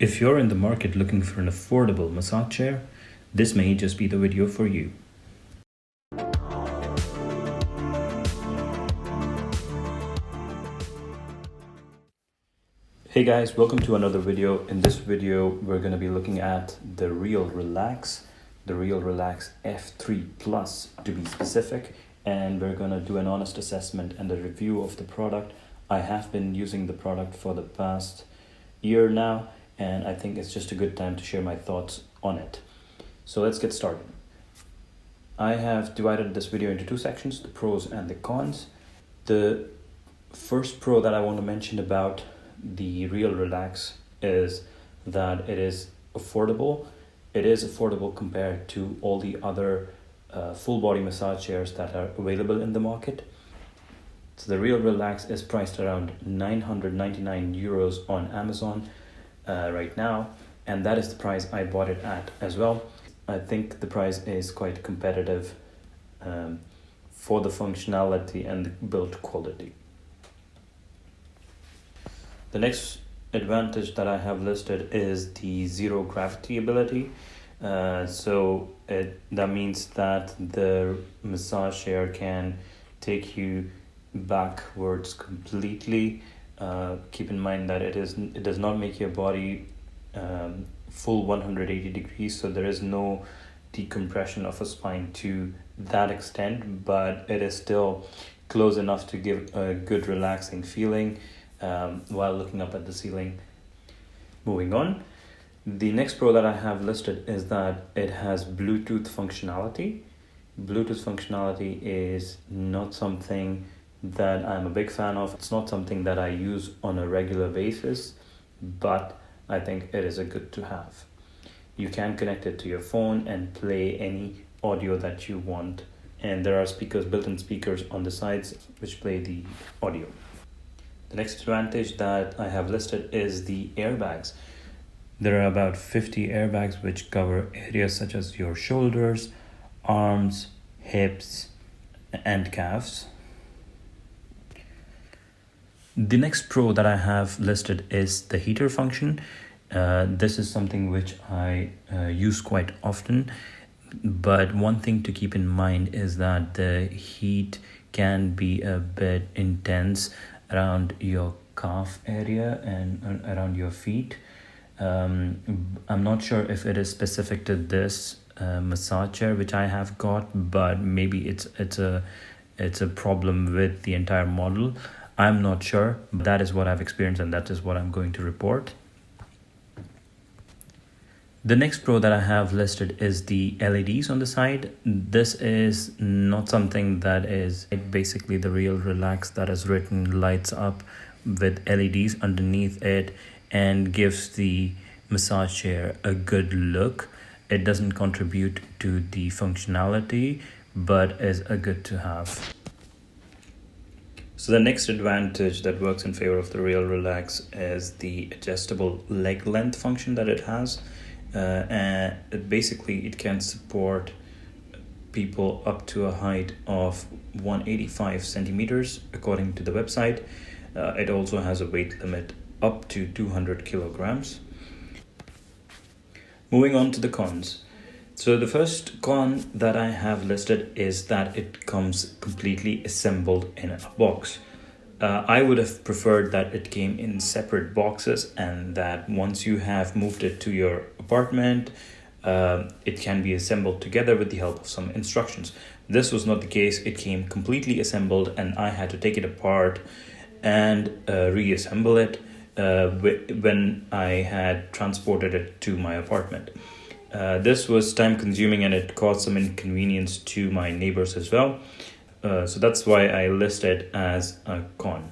If you're in the market looking for an affordable massage chair, this may just be the video for you. Hey guys, welcome to another video. In this video, we're going to be looking at the Real Relax F3 Plus to be specific, and we're going to do an honest assessment and a review of the product. I have been using the product for the past year now, and I think it's just a good time to share my thoughts on it. So let's get started. I have divided this video into two sections, the pros and the cons. The first pro that I want to mention about the Real Relax is that it is affordable. It is affordable compared to all the other full body massage chairs that are available in the market. So the Real Relax is priced around 999 euros on Amazon right now, and that is the price I bought it at as well. I think the price is quite competitive for the functionality and the build quality. The next advantage that I have listed is the zero gravity ability. That means that the massage chair can take you backwards completely. Keep in mind that it does not make your body full 180 degrees, so there is no decompression of a spine to that extent, but it is still close enough to give a good relaxing feeling while looking up at the ceiling. Moving on, the next pro that I have listed is that it has Bluetooth functionality. Bluetooth functionality is not something that I'm a big fan of. It's not something that I use on a regular basis, but I think it is a good to have. You can connect it to your phone and play any audio that you want, and there are built-in speakers on the sides which play the audio. The next advantage that I have listed is the airbags. There are about 50 airbags which cover areas such as your shoulders, arms, hips, and calves. The next pro that I have listed is the heater function. This is something which I use quite often, but one thing to keep in mind is that the heat can be a bit intense around your calf area and around your feet. I'm not sure if it is specific to this massage chair which I have got, but maybe it's a problem with the entire model. I'm not sure, but that is what I've experienced and that is what I'm going to report. The next pro that I have listed is the LEDs on the side. This is not something that is basically the Real Relax that is written lights up with LEDs underneath it and gives the massage chair a good look. It doesn't contribute to the functionality, but is a good to have. So the next advantage that works in favor of the Real Relax is the adjustable leg length function that it has. Basically it can support people up to a height of 185 centimeters according to the website. It also has a weight limit up to 200 kilograms. Moving on to the cons. So the first con that I have listed is that it comes completely assembled in a box. I would have preferred that it came in separate boxes and that once you have moved it to your apartment, it can be assembled together with the help of some instructions. This was not the case. It came completely assembled and I had to take it apart and reassemble it when I had transported it to my apartment. This was time consuming and it caused some inconvenience to my neighbors as well. So that's why I list it as a con.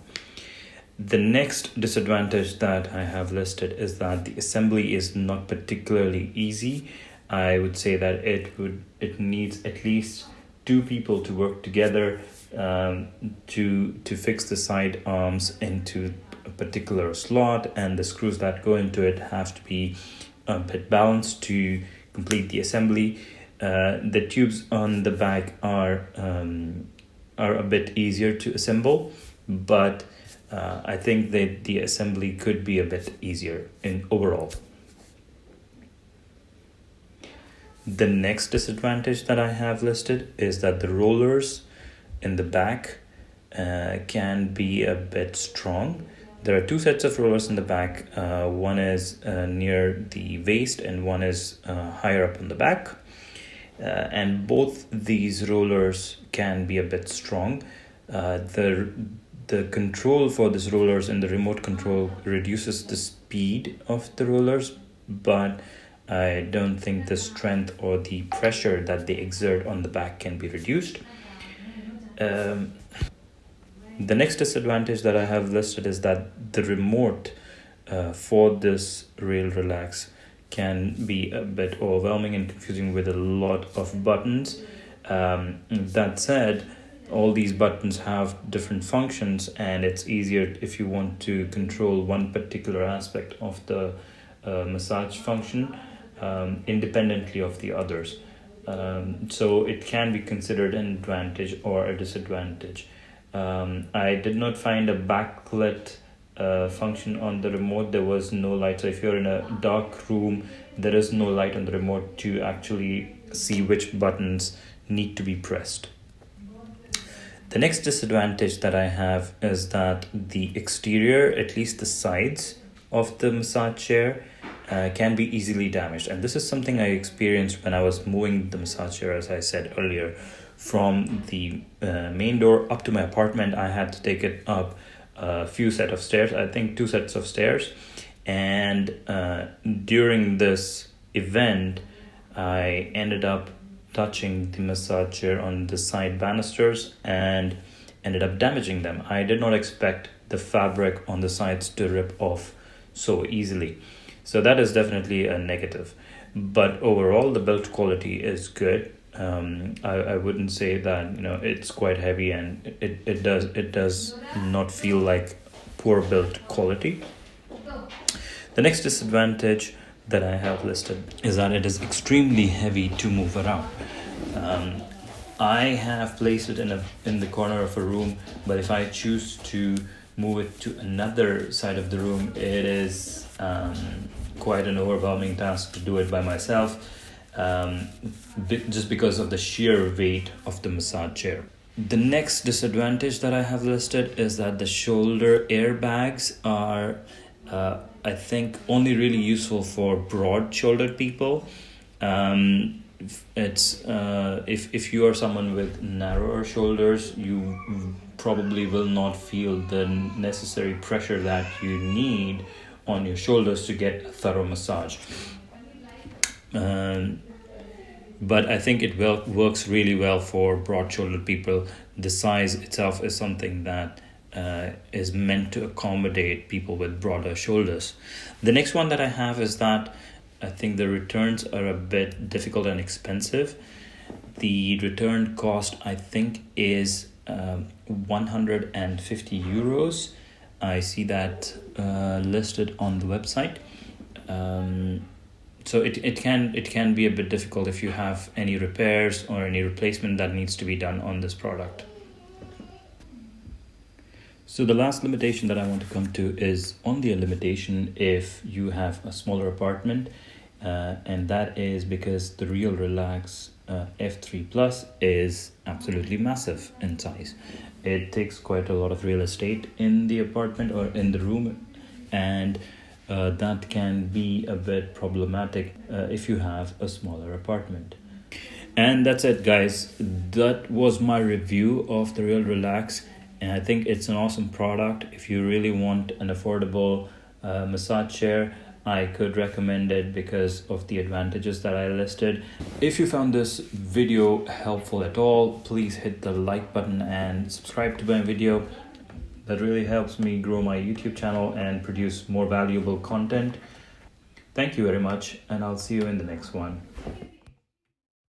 The next disadvantage that I have listed is that the assembly is not particularly easy. I would say that it needs at least two people to work together to fix the side arms into a particular slot, and the screws that go into it have to be a bit balanced to complete the assembly. The tubes on the back are a bit easier to assemble, but I think that the assembly could be a bit easier in overall. The next disadvantage that I have listed is that the rollers in the back can be a bit strong. There are two sets of rollers in the back. One is near the waist and one is higher up on the back. And both these rollers can be a bit strong. The control for these rollers in the remote control reduces the speed of the rollers, but I don't think the strength or the pressure that they exert on the back can be reduced. The next disadvantage that I have listed is that the remote for this Rail Relax can be a bit overwhelming and confusing with a lot of buttons. That said, all these buttons have different functions, and it's easier if you want to control one particular aspect of the massage function independently of the others. So it can be considered an advantage or a disadvantage. I did not find a backlit function on the remote. There was no light, so if you're in a dark room, there is no light on the remote to actually see which buttons need to be pressed. The next disadvantage that I have is that the exterior, at least the sides of the massage chair, can be easily damaged. And this is something I experienced when I was moving the massage chair, as I said earlier. From the main door up to my apartment, I had to take it up a few set of stairs, I think 2 sets of stairs. And during this event, I ended up touching the massage chair on the side banisters and ended up damaging them. I did not expect the fabric on the sides to rip off so easily. So that is definitely a negative. But overall, the build quality is good. I wouldn't say that it's quite heavy, and it does not feel like poor build quality. The next disadvantage that I have listed is that it is extremely heavy to move around. I have placed it in the corner of a room, but if I choose to move it to another side of the room, it is quite an overwhelming task to do it by myself. Just because of the sheer weight of the massage chair. The next disadvantage that I have listed is that the shoulder airbags are, I think, only really useful for broad-shouldered people. It's if you are someone with narrower shoulders, you probably will not feel the necessary pressure that you need on your shoulders to get a thorough massage. But I think it works really well for broad-shouldered people. The size itself is something that is meant to accommodate people with broader shoulders. The next one that I have is that I think the returns are a bit difficult and expensive. The return cost, I think, is 150 euros. I see that listed on the website. So it can be a bit difficult if you have any repairs or any replacement that needs to be done on this product. So the last limitation that I want to come to is only a limitation if you have a smaller apartment, and that is because the Real Relax F3 Plus is absolutely massive in size. It takes quite a lot of real estate in the apartment or in the room, and that can be a bit problematic if you have a smaller apartment. And that's it, guys. That was my review of the Real Relax, and I think it's an awesome product. If you really want an affordable massage chair, I could recommend it because of the advantages that I listed. If you found this video helpful at all, please hit the like button and subscribe to my video. That really helps me grow my YouTube channel and produce more valuable content. Thank you very much, and I'll see you in the next one.